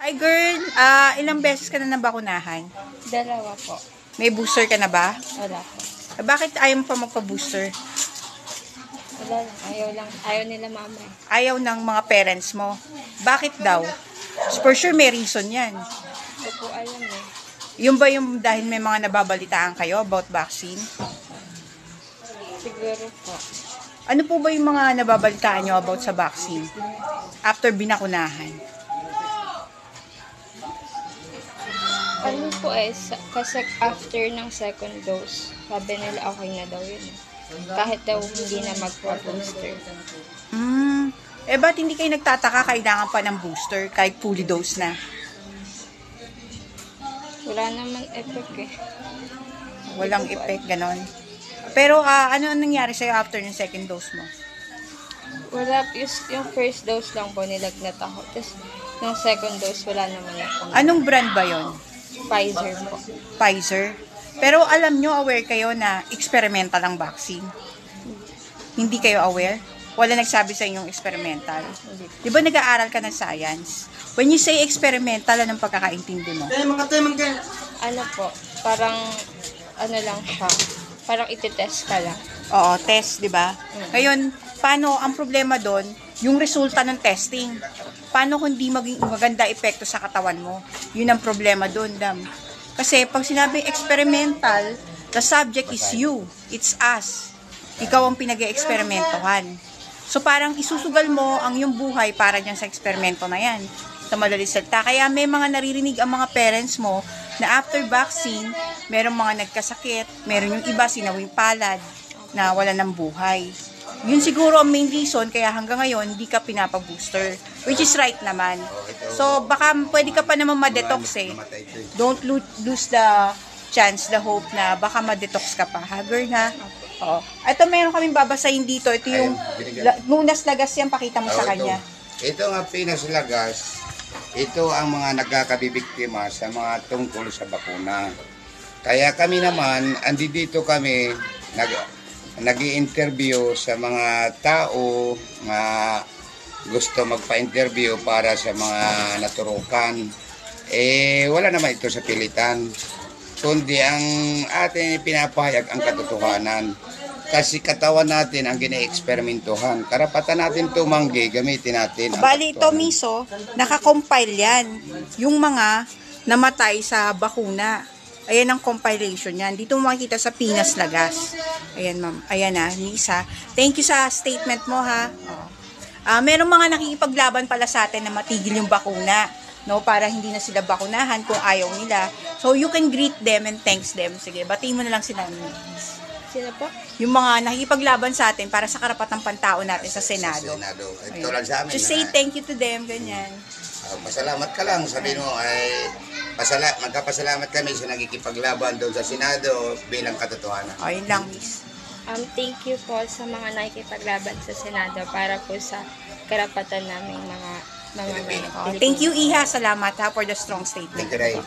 Hi girl, ilang beses ka na nabakunahan? 2 po. May booster ka na ba? Wala po. Bakit ayaw mo pa magpa-booster? Wala lang. Ayaw nila mama. Ayaw ng mga parents mo. Bakit daw? For sure may reason yan. Hindi po alam eh. Yung ba yung dahil may mga nababalitaan kayo about vaccine? Siguro po. Ano po ba yung mga nababalitaan nyo about sa vaccine? After binakunahan? Ano po kasi after ng second dose, sabi nila okay na daw yun. Kahit daw hindi na magpa-booster. Ba't hindi kayo nagtataka kailangan pa ng booster kahit fully dose na? Wala naman effect eh. Walang effect, ganon. Pero ano nangyari sa'yo after ng second dose mo? Wala, yung first dose lang po nilagnat ako. Tapos yung second dose wala naman ako. Anong brand ba yon? Pfizer po. Pfizer? Pero alam nyo, aware kayo na experimental ang vaccine? Hindi kayo aware? Wala nagsabi sa inyong experimental? Di ba nag-aaral ka ng science? When you say experimental, anong pagkakaintindi mo? Ano po, parang ano lang siya. Parang ititest ka lang. Oo, test, di ba? Ngayon, paano ang problema doon? Yung resulta ng testing. Paano kung di maging maganda epekto sa katawan mo? Yun ang problema doon, Dam. Kasi pag sinabing experimental, the subject is you. It's us. Ikaw ang pinag-e-eksperimentohan. So parang isusugal mo ang iyong buhay para dyan sa eksperimento na yan. Sa madaling salita. Kaya may mga naririnig ang mga parents mo na after vaccine, merong mga nagkasakit, meron yung iba sinawing palad na wala ng buhay. Yun siguro ang main reason kaya hanggang ngayon hindi ka pinapabooster. Which is right naman. So baka pwede ka pa naman ma-detox eh. Don't lose the chance, the hope na baka ma-detox ka pa. Hagar na. Oo. Ito meron kaming babasahin dito. Ito yung Munas Lagas yan. Pakita mo sa kanya. Ito nga Pinas Lagas. Ito ang mga nagkakabibiktima sa mga tungkol sa bakuna. Kaya kami naman, andito kami nag-i-interview sa mga tao na gusto magpa-interview para sa mga naturukan. Wala naman ito sa pilitan. Kundi ang ating pinapahayag ang katotohanan. Kasi katawan natin ang gine-eksperimentuhan. Karapatan natin tumanggi, gamitin natin. Bali ito, Miso, nakakompile yan. Yung mga namatay sa bakuna. Ayan ang compilation yan. Dito mo makikita sa Pinas Lagas. Ayan, ma'am. Ayan na, Nisa. Thank you sa statement mo, ha. Merong mga nakikipaglaban pala sa atin na matigil yung bakuna. No, para hindi na sila bakunahan kung ayaw nila. So, you can greet them and thanks them. Sige, batiin mo na lang sila. Sino po? Yung mga nakikipaglaban sa atin para sa karapatang pantao natin sa Senado. Ito lang sa amin. Just say thank you to them, ganyan. Pasalamat ka lang. Sabi mo ay magkapasalamat kami sa nagkikipaglaban doon sa Senado bilang katotohanan. Yun lang, miss. Thank you po sa mga nakikipaglaban sa Senado para po sa karapatan naming mga Thank you, Iha. Salamat ha for the strong statement. Thank you, Ray.